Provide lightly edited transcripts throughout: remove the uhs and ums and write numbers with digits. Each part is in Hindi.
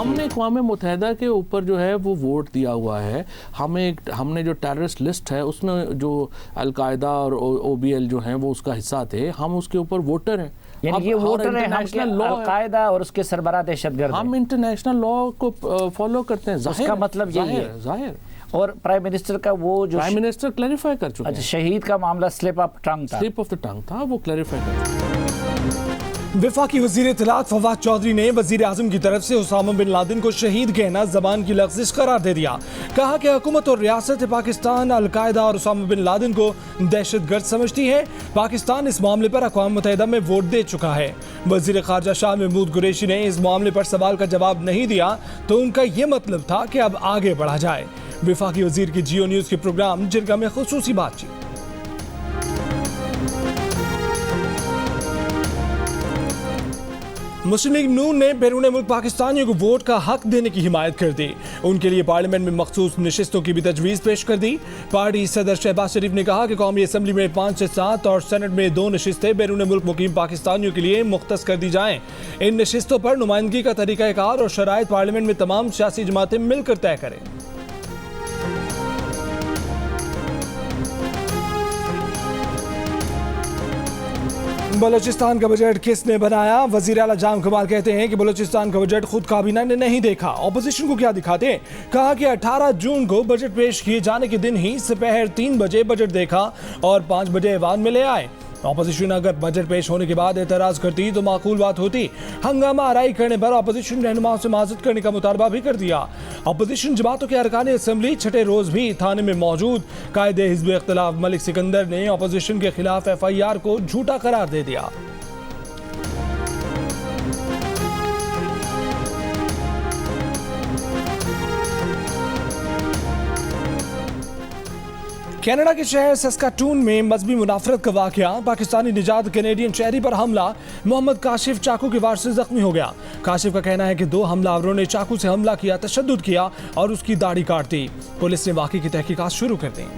हमने अक़वाम मुत्तहिदा के ऊपर जो है वो वोट दिया हुआ है। हमने जो टेररिस्ट लिस्ट है उसमें जो अलकायदा और OBL जो हैं वो उसका हिस्सा थे, हम उसके ऊपर वोटर हैं। यानी ये वोटर है, हम अलकायदा और उसके सरबराह दहशतगर्द, हम इंटरनेशनल लॉ को फॉलो करते हैं। उसका मतलब यही है जाहिर। और प्राइम मिनिस्टर का वो जो प्राइम मिनिस्टर क्लैरिफाई कर चुके हैं। शहीद का मामला स्लिप ऑफ द टंग था, वो क्लैरिफाई कर चुके। वफाकी वज़ीर इत्तलात फवाद चौधरी ने वज़ीर आज़म की तरफ से उसामा बिन लादेन को शहीद कहना ज़बान की लग़्ज़िश करार दे दिया। कहा कि हुकूमत और रियासत पाकिस्तान अलकायदा और उसामा बिन लादेन को दहशतगर्द समझती है। पाकिस्तान इस मामले पर अक़वाम मुत्तहिदा में वोट दे चुका है। वज़ीर ख़ारजा शाह महमूद कुरैशी ने इस मामले पर सवाल का जवाब नहीं दिया तो उनका ये मतलब था कि अब आगे बढ़ा जाए। वफाकी वज़ीर की जियो न्यूज़ के प्रोग्राम जिरगा में ख़ुसूसी बातचीत। मुस्लिम लीग नून ने बैरून मुल्क पाकिस्तानियों को वोट का हक देने की हिमायत कर दी। उनके लिए पार्लियामेंट में मखसूस नशिस्तों की भी तजवीज़ पेश कर दी। पार्टी सदर शहबाज शरीफ ने कहा कि कौमी असम्बली में 5 से 7 और सेनेट में 2 नशिस्तें बैरून मुल्क मुकीम पाकिस्तानियों के लिए मुख्तस कर दी जाएं। इन नशिस्तों पर नुमाइंदगी का तरीक़ाकार और शराइत पार्लियामेंट में तमाम सियासी जमातें मिलकर तय करें। बलूचिस्तान का बजट किसने बनाया? वज़ीर आला जाम कमाल कहते हैं कि बलूचिस्तान का बजट खुद काबीना ने नहीं देखा, ऑपोजिशन को क्या दिखाते। कहा कि 18 जून को बजट पेश किए जाने के दिन ही दोपहर 3 बजे बजट देखा और 5 बजे ऐवान में ले आए। ऑपोजिशन अगर बजट पेश होने के बाद एतराज़ करती तो माकूल बात होती। हंगामा आराई करने पर ऑपोजिशन रहनुमाओं से माज़रत करने का मुतालबा भी कर दिया। ऑपोजिशन जमातों के अरकान असम्बली छठे रोज़ भी थाने में मौजूद। कायदे हिज़्ब इख्तिलाफ मलिक सिकंदर ने ऑपोजिशन के खिलाफ FIR को झूठा करार दे दिया। कनाडा के शहर सस्काटून में मजहबी मुनाफरत का वाकया। पाकिस्तानी निजात कैनेडियन शहरी पर हमला। मोहम्मद काशिफ चाकू के वार से जख्मी हो गया। काशिफ का कहना है कि 2 हमलावरों ने चाकू से हमला किया, तशद्दुद किया और उसकी दाढ़ी काट दी। पुलिस ने वाकये की तहकीकात शुरू कर दी।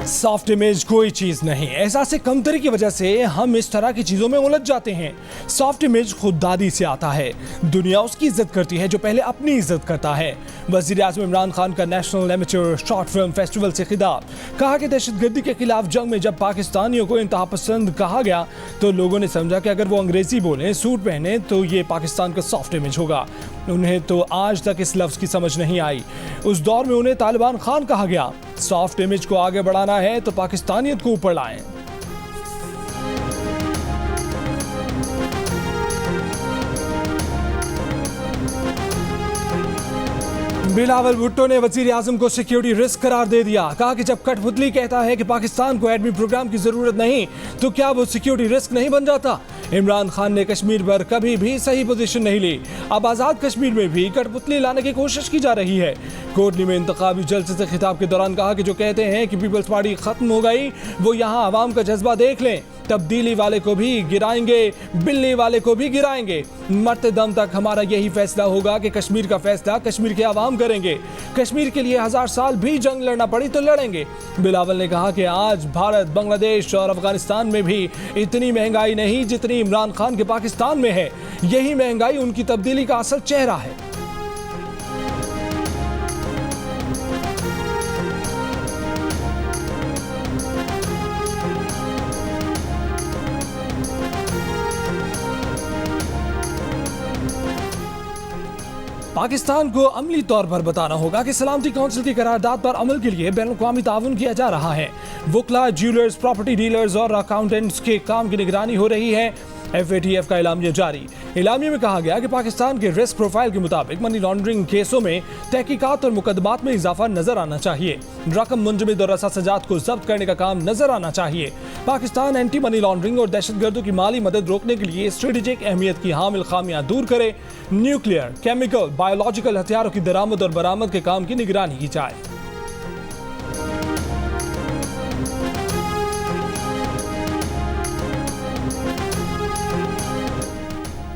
सॉफ्ट इमेज कोई चीज नहीं, एहसास कमतरी की वजह से हम इस तरह की चीजों में उलझ जाते हैं। सॉफ्ट इमेज खुददादी से आता है। दुनिया उसकी इज्जत करती है जो पहले अपनी इज्जत करता है। वज़ीर आज़म इमरान खान का national amateur short film festival से खिताब। कहा कि दहशतगर्दी के खिलाफ जंग में जब पाकिस्तानियों को इंतहा पसंद कहा गया तो लोगों ने समझा कि अगर वो अंग्रेजी बोलें, सूट पहने तो ये पाकिस्तान का सॉफ्ट इमेज होगा। उन्हें तो आज तक इस लफ्ज़ की समझ नहीं आई। उस दौर में उन्हें तालिबान खान कहा गया। सॉफ्ट इमेज को आगे बढ़ाना है तो पाकिस्तानियत को ऊपर लाएं। बिलावल भुट्टो ने वज़ीर आज़म को सिक्योरिटी रिस्क करार दे दिया। कहा कि जब कठपुतली कहता है कि पाकिस्तान को एटमी प्रोग्राम की जरूरत नहीं तो क्या वो सिक्योरिटी रिस्क नहीं बन जाता? इमरान खान ने कश्मीर पर कभी भी सही पोजीशन नहीं ली। अब आज़ाद कश्मीर में भी कठपुतली लाने की कोशिश की जा रही है। कोटली में इंतखाबी जलसे से खिताब के दौरान कहा कि जो कहते हैं कि पीपल्स पार्टी खत्म हो गई वो यहाँ आवाम का जज्बा देख लें। तब्दीली वाले को भी गिराएंगे, बिल्ली वाले को भी गिराएंगे। मरते दम तक हमारा यही फैसला होगा कि कश्मीर का फैसला कश्मीर के आवाम करेंगे। कश्मीर के लिए 1000 साल भी जंग लड़ना पड़ी तो लड़ेंगे। बिलावल ने कहा कि आज भारत, बांग्लादेश और अफगानिस्तान में भी इतनी महंगाई नहीं जितनी इमरान खान के पाकिस्तान में है। यही महंगाई उनकी तब्दीली का असल चेहरा है। पाकिस्तान को अमली तौर पर बताना होगा कि सलामती काउंसिल की करारदाद पर अमल के लिए बैनुल-अक़वामी ताउन किया जा रहा है। वुकला, ज्वेलर्स, प्रॉपर्टी डीलर्स और अकाउंटेंट्स के काम की निगरानी हो रही है। FATF का एलामिया जारी। एलामिया में कहा गया कि पाकिस्तान के रिस्क प्रोफाइल के मुताबिक मनी लॉन्ड्रिंग केसों में तहकीकात और मुकदमात में इजाफा नजर आना चाहिए। रकम मुंजमद और रसासजात को जब्त करने का काम नजर आना चाहिए। पाकिस्तान एंटी मनी लॉन्ड्रिंग और दहशतगर्दों की माली मदद रोकने के लिए स्ट्रेटेजिक अहमियत की हामिल खामियां दूर करे। न्यूक्लियर, केमिकल, बायोलॉजिकल हथियारों की दरामद और बरामद के काम की निगरानी की जाए।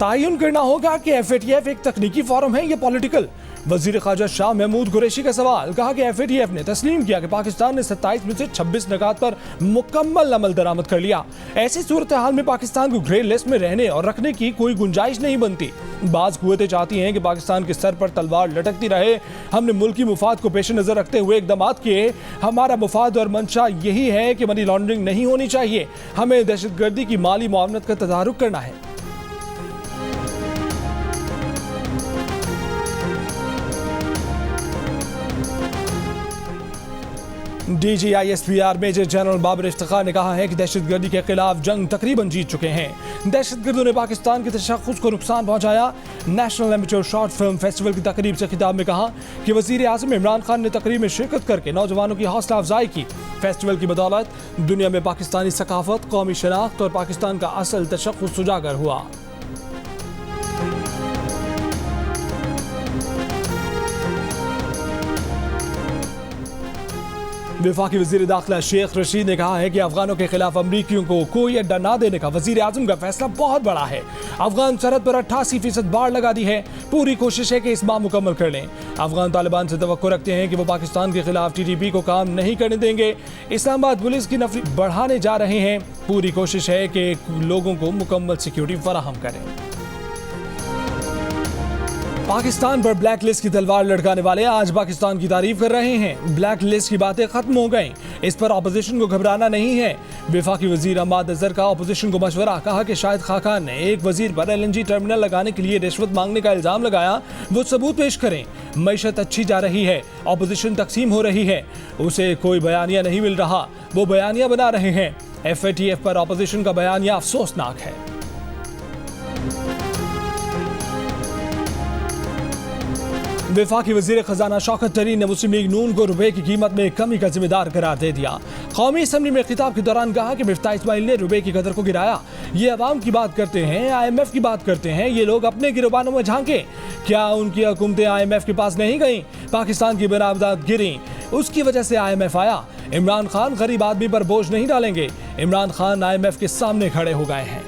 तायुन करना होगा कि FATF एक तकनीकी फोरम है या पॉलिटिकल। वजीर ख़ारजा शाह महमूद कुरैशी का सवाल, कहा कि FATF ने तस्लीम किया कि पाकिस्तान ने 27 में से 26 निकात पर मुकम्मल अमल दरामद कर लिया। ऐसी सूरत हाल में पाकिस्तान को ग्रे लिस्ट में रहने और रखने की कोई गुंजाइश नहीं बनती। बाज़ कुव्वतें चाहती हैं कि पाकिस्तान के सर पर तलवार लटकती रहे। हमने मुल्की मुफाद को पेश नज़र रखते हुए इक़दाम किए। हमारा मुफाद और मंशा यही है कि मनी लॉन्ड्रिंग नहीं होनी चाहिए। हमें दहशतगर्दी की माली मुआवनत का तदारुक करना है। DGISPR major general Babar Iftikhar ने कहा है कि दहशतगर्दी के खिलाफ जंग तकरीबन जीत चुके हैं। दहशतगर्दों ने पाकिस्तान के तशख्खुस को नुकसान पहुंचाया। National amateur short film festival की तकरीब से खिताब में कहा कि वजीर आज़म इमरान खान ने तकरीब में शिरकत करके नौजवानों की हौसला अफजाई की। फेस्टिवल की बदौलत दुनिया में पाकिस्तानी सकाफत, कौमी शनाख्त और पाकिस्तान का असल तशख्खुस उजागर हुआ। वफाकी वज़ीर दाखिला शेख रशीद ने कहा है कि अफगानों के खिलाफ अमरीकियों को कोई अड्डा न देने का वज़ीर आज़म का फैसला बहुत बड़ा है। अफगान सरहद पर 88% बाढ़ लगा दी है। पूरी कोशिश है कि इस माह मुकम्मल कर लें। अफगान तालिबान से तवक्को रखते हैं कि वो पाकिस्तान के खिलाफ TTP को काम नहीं करने देंगे। इस्लामाबाद पुलिस की नफरी बढ़ाने जा रहे हैं। पूरी कोशिश है कि लोगों को मुकम्मल सिक्योरिटी फराहम करें। पाकिस्तान पर ब्लैक लिस्ट की तलवार लटकाने वाले आज पाकिस्तान की तारीफ कर रहे हैं। ब्लैक लिस्ट की बातें खत्म हो गई, इस पर अपोजिशन को घबराना नहीं है। वफाकी वजीर अहमद अजहर का अपोजिशन को मशवरा, कहा कि शाहिद खाकान ने एक वजीर पर LNG टर्मिनल लगाने के लिए रिश्वत मांगने का इल्जाम लगाया, वो सबूत पेश करें। मईशत अच्छी जा रही है, अपोजिशन तकसीम हो रही है, उसे कोई बयानिया नहीं मिल रहा, वो बयानिया बना रहे हैं। FATF पर अपोजिशन का बयानिया अफसोसनाक है। वफाकी वज़ीर ख़जाना शौकत तरीन ने मुस्लिम लीग नून को रुपए की कीमत में कमी का जिम्मेदार करार दे दिया। कौमी असम्बली में खिताब के दौरान कहा कि मिफ्ताह इस्माइल ने रुपए की कदर को गिराया। ये अवाम की बात करते हैं, IMF की बात करते हैं, ये लोग अपने गिरबानों में झांके। क्या उनकी हुकूमतें IMF के पास नहीं गईं? पाकिस्तान की बरामदात गिरी, उसकी वजह से IMF आया। इमरान खान गरीब आदमी पर बोझ नहीं डालेंगे। इमरान खान IMF के सामने खड़े हो गए हैं।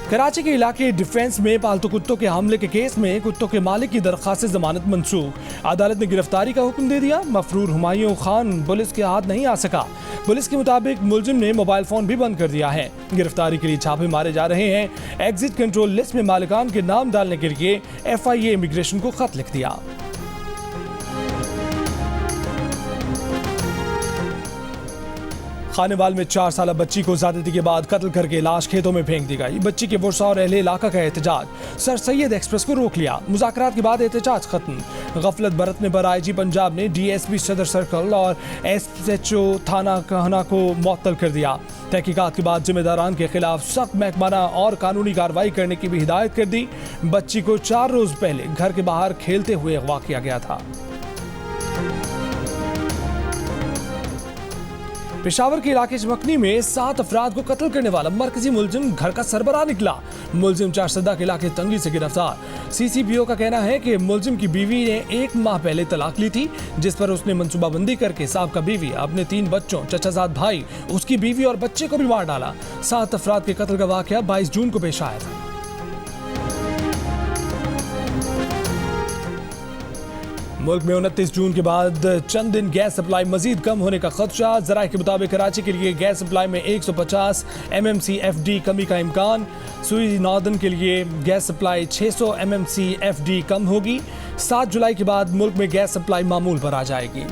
कराची के इलाके डिफेंस में पालतू कुत्तों के हमले के केस में कुत्तों के मालिक की दरख्वास्त से जमानत मंसूख। अदालत ने गिरफ्तारी का हुक्म दे दिया। मफरूर हुमायूं खान पुलिस के हाथ नहीं आ सका। पुलिस के मुताबिक मुलजिम ने मोबाइल फोन भी बंद कर दिया है। गिरफ्तारी के लिए छापे मारे जा रहे हैं। एग्जिट कंट्रोल लिस्ट में मालिकान के नाम डालने के लिए FIA इमिग्रेशन को खत लिख दिया। खानेवाल में 4 साल बच्ची को ज्यादती के बाद कत्ल करके लाश खेतों में फेंक दी गई। बच्ची के वर्षा और अहले इलाका का एहतजाज, सर सैयद एक्सप्रेस को रोक लिया। मुज़ाकरात के बाद एहतजाज खत्म। गफलत बरतने पर IG पंजाब ने DSP सदर सर्कल और SHO थाना कहना को मुअत्तल कर दिया। तहकीकात के बाद जिम्मेदारान के खिलाफ सख्त महकमाना और कानूनी कार्रवाई करने की भी हिदायत कर दी। बच्ची को 4 रोज पहले घर के बाहर खेलते हुए अगवा किया गया था। पेशावर के इलाके चमकनी में 7 अफराद को कत्ल करने वाला मरकजी मुलजिम घर का सरबराह निकला। मुलजिम चारसदा के इलाके तंगी से गिरफ्तार। CCPO का कहना है कि मुलजिम की बीवी ने 1 माह पहले तलाक ली थी, जिस पर उसने मंसूबाबंदी करके साबका बीवी, अपने 3 बच्चों, चचाजाद भाई, उसकी बीवी और बच्चे को भी मार डाला। 7 अफराद के कत्ल का वाकया 22 जून को पेश आया था। मुल्क में 29 जून के बाद चंद दिन गैस सप्लाई मजीद कम होने का खदशा। ज़राए के मुताबिक कराची के लिए गैस सप्लाई में 150 MMCFD कमी का इम्कान। सुई नॉर्दर्न के लिए गैस सप्लाई 600 MMCFD कम होगी। 7 जुलाई के बाद मुल्क में गैस सप्लाई मामूल पर आ जाएगी।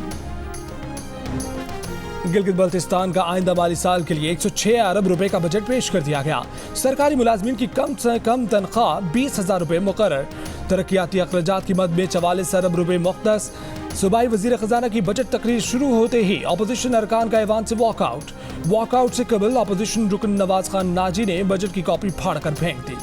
गिलगित बल्तिस्तान का आइंदा माली साल के लिए 106 अरब रुपए का बजट पेश कर दिया गया। सरकारी मुलाजमीन की कम से कम तनख्वाह 20,000 रुपए मुकर्रर। तरक्याती अखराजात की मद में 44 अरब रुपए मुख्तस। सूबाई वजीर खजाना की बजट तकरीर शुरू होते ही अपोजिशन अरकान का ऐवान से वॉकआउट से कबल अपोजिशन रुकन नवाज खान नाजी ने बजट की कॉपी फाड़ कर फेंक दी।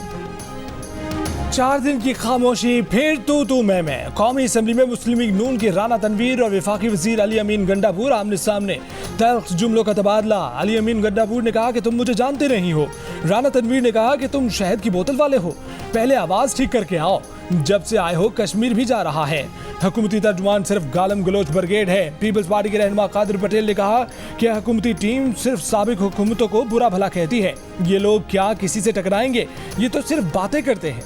4 दिन की खामोशी, फिर तू मैं। कौमी असम्बली में मुस्लिम लीग नून के राना तनवीर और वफाकी वजीर अली अमीन गंडापुर आमने सामने। तल्ख जुमलों का तबादला। अली अमीन गंडापुर ने कहा कि तुम मुझे जानते नहीं हो। राना तनवीर ने कहा कि तुम शहद की बोतल वाले हो, पहले आवाज ठीक करके आओ। जब से आए हो कश्मीर भी जा रहा है। हुकूमती तर्जुमान सिर्फ गालम गलोच ब्रिगेड है। पीपल्स पार्टी के रहनुमा कादिर पटेल ने कहा कि हुकूमती टीम सिर्फ साबिक हुकूमतों को बुरा भला कहती है। ये लोग क्या किसी से टकराएंगे? ये तो सिर्फ बातें करते हैं।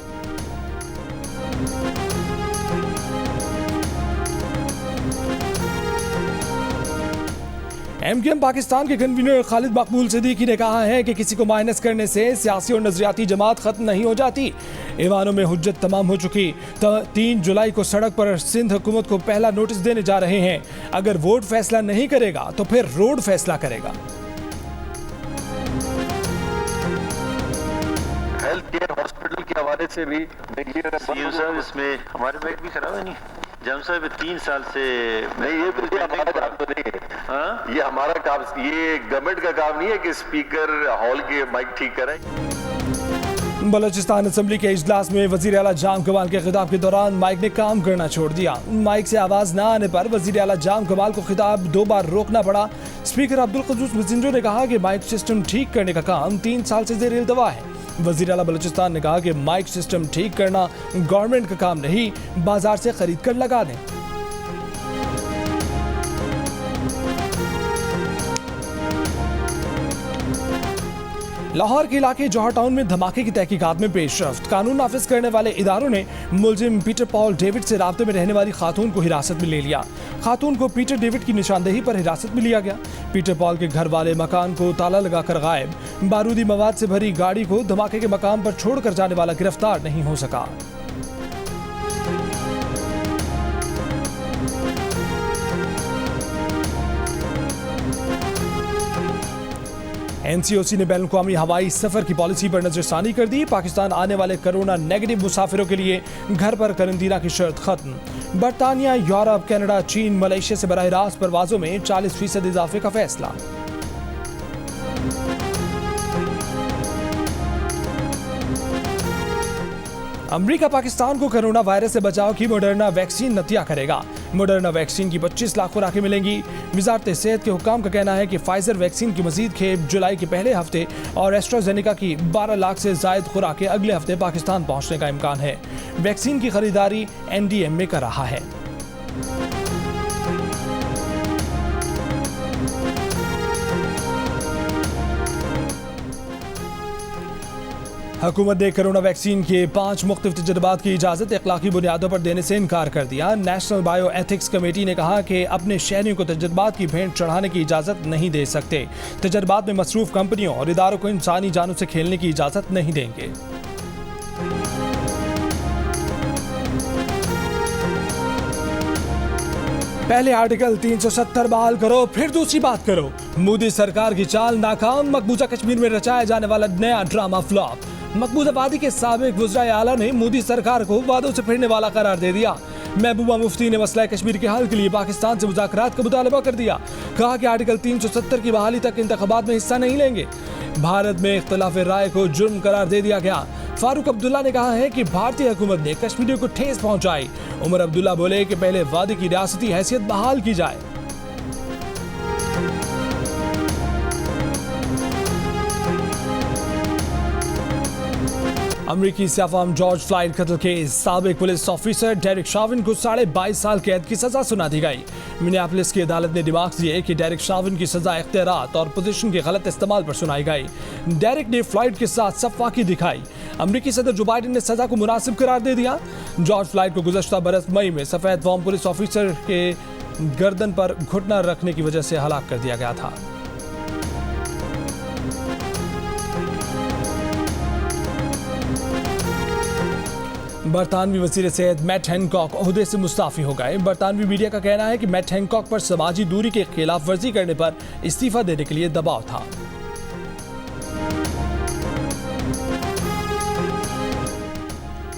एमकेएम पाकिस्तान के कन्वीनर खालिद मकबूल सिद्दीकी ने कहा है कि किसी को माइनस करने से सियासी और नजरियाती जमात खत्म नहीं हो जाती। ईवानों में हुज्जत तमाम हो चुकी। 3 जुलाई को सड़क पर सिंध हुकूमत को पहला नोटिस देने जा रहे हैं। अगर वोट फैसला नहीं करेगा तो फिर रोड फैसला करेगा। हेल्थ केयर हॉस्पिटल के हवाले से भी इसमें हमारे बैग भी खराब है नहीं जम साहब 3 साल से नहीं, ये हमारा काम तो नहीं है। हाँ? ये हमारा काम, ये गवर्नमेंट का काम नहीं है कि स्पीकर हॉल के माइक ठीक करें। बलोचिस्तान असेंबली के इजलास में वजीर आला जाम कमाल के खिताब के दौरान माइक ने काम करना छोड़ दिया। माइक से आवाज न आने पर वजीर आला जाम कमाल को खिताब 2 बार रोकना पड़ा। स्पीकर अब्दुल क़ुद्दूस मजिंद्रो ने कहा कि माइक सिस्टम ठीक करने का काम 3 साल से ज़ेर इल्तवा है। वज़ीर आला बलूचिस्तान ने कहा कि माइक सिस्टम ठीक करना गवर्नमेंट का काम नहीं, बाजार से खरीद कर लगा दें। लाहौर के इलाके जौहर टाउन में धमाके की तहकीकात में पेशरफ्त। कानून नाफिज करने वाले इदारों ने मुलजिम पीटर पॉल डेविड से राब्ते में रहने वाली खातून को हिरासत में ले लिया। खातून को पीटर डेविड की निशानदेही पर हिरासत में लिया गया। पीटर पॉल के घर वाले मकान को ताला लगाकर गायब। बारूदी मवाद से भरी गाड़ी को धमाके के मकाम पर छोड़कर जाने वाला गिरफ्तार नहीं हो सका। एनसीओसी ने बैनुल-अक़वामी हवाई सफर की पॉलिसी पर नजरसानी कर दी। पाकिस्तान आने वाले कोरोना नेगेटिव मुसाफिरों के लिए घर पर करंतना की शर्त खत्म। बरतानिया, यूरोप, कनाडा, चीन, मलेशिया से बराह रास्त परवाजों में 40% इजाफे का फैसला। अमेरिका पाकिस्तान को कोरोना वायरस से बचाव की मॉडर्ना वैक्सीन नतिया करेगा। मॉडर्ना वैक्सीन की 25 लाख खुराकें मिलेंगी। वजारत सेहत के हुकाम का कहना है कि फाइजर वैक्सीन की मजीद खेप जुलाई के पहले हफ्ते और एस्ट्राजेनेका की 12 लाख से जायद खुराकें अगले हफ्ते पाकिस्तान पहुंचने का इम्कान है। वैक्सीन की खरीदारी NDMA कर रहा है। हुकूमत ने कोरोना वैक्सीन के 5 मुख्तलिफ तजर्बात की इजाज़त अखलाकी बुनियादों पर देने से इनकार कर दिया। नेशनल बायो एथिक्स कमेटी ने कहा कि अपने शहरियों को तजर्बात की भेंट चढ़ाने की इजाज़त नहीं दे सकते। तजर्बात में मसरूफ कंपनियों और इदारों को इंसानी जानों से खेलने की इजाज़त नहीं देंगे। पहले आर्टिकल 370 बहाल करो, फिर दूसरी बात करो। मोदी सरकार की चाल नाकाम। मकबूजा कश्मीर में रचाया जाने वाला नया ड्रामा फ्लॉप। मकबूजा वादी के साबिक वज़ीर आला ने मोदी सरकार को वादों से फिरने वाला करार दे दिया। महबूबा मुफ्ती ने मसला कश्मीर के हल के लिए पाकिस्तान से मुज़ाकरात का मुतालबा कर दिया। कहा कि आर्टिकल 370 की बहाली तक इंतखाबात में हिस्सा नहीं लेंगे। भारत में इख्तिलाफ राय को जुर्म करार दे दिया गया। फारूक अब्दुल्ला ने कहा है कि भारतीय हुकूमत ने कश्मीरियों को ठेस पहुंचाई। उमर अब्दुल्ला बोले कि पहले वादी की रियासती हैसियत बहाल की जाए। अमरीकी सियाफाम जॉर्ज फ्लॉयड कत्ल केस। साबिक पुलिस ऑफिसर डेरिक शाविन को 22.5 साल कैद की सजा सुना दी गई। मिनियापोलिस की अदालत ने रिमार्क्स दिए कि डेरिक शाविन की सजा इख्तियारात और पोजीशन के गलत इस्तेमाल पर सुनाई गई। डेरिक ने फ्लॉयड के साथ सफाकी दिखाई। अमरीकी सदर जो बाइडेन ने सजा को मुनासिब करार दे दिया। जॉर्ज फ्लॉयड को गुज़श्ता बरस मई में सफेद फॉर्म पुलिस ऑफिसर के गर्दन पर घुटना रखने की वजह से हलाक कर दिया गया था। बरतानवी वज़ीर सेहत मैट हैनकॉक ओहदे से मुस्ताफ़ी हो गए। बरतानवी मीडिया का कहना है कि मैट हैनकॉक पर समाजी दूरी के खिलाफ वर्जी करने पर इस्तीफा देने के लिए दबाव था।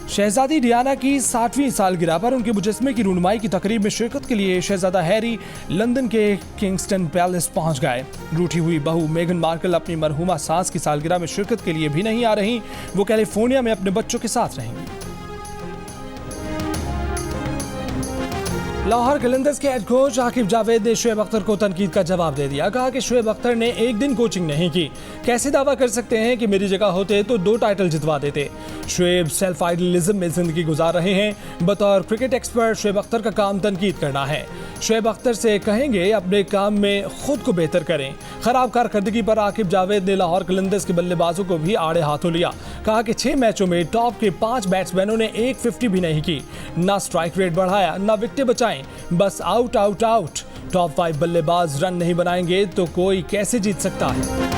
शहजादी डियाना की 60वीं सालगिरह पर उनके मुजस्मे की रूनुमाई की तकरीब में शिरकत के लिए शहजादा हैरी लंदन के किंगस्टन पैलेस पहुंच गए। रूठी हुई बहू मेगन मार्कल अपनी मरहूमा सास की सालगिरह में शिरकत के लिए भी नहीं आ रही। वो कैलिफोर्निया में अपने बच्चों के साथ रहेंगी। लाहौर कलंदर्स के हेड कोच आकिब जावेद ने शुएब अख्तर को तनकीद का जवाब दे दिया। कहा कि शुएब अख्तर ने एक दिन कोचिंग नहीं की, कैसे दावा कर सकते हैं कि मेरी जगह होते तो 2 टाइटल जितवा देते। शुएब सेल्फ आइडलिज्म में जिंदगी गुजार रहे हैं। बतौर क्रिकेट एक्सपर्ट शुएब अख्तर का काम तनकीद करना है। शुएब अख्तर से कहेंगे अपने काम में खुद को बेहतर करें। खराब कारकर्दगी पर आकिब जावेद ने लाहौर कलंदर्स के बल्लेबाजों को भी आड़े हाथों लिया। कहा कि 6 मैचों में टॉप के 5 बैट्समैनों ने 150 भी नहीं की, ना स्ट्राइक रेट बढ़ाया, ना विकेटें बचाई, बस आउट आउट आउट। टॉप 5 बल्लेबाज रन नहीं बनाएंगे तो कोई कैसे जीत सकता है।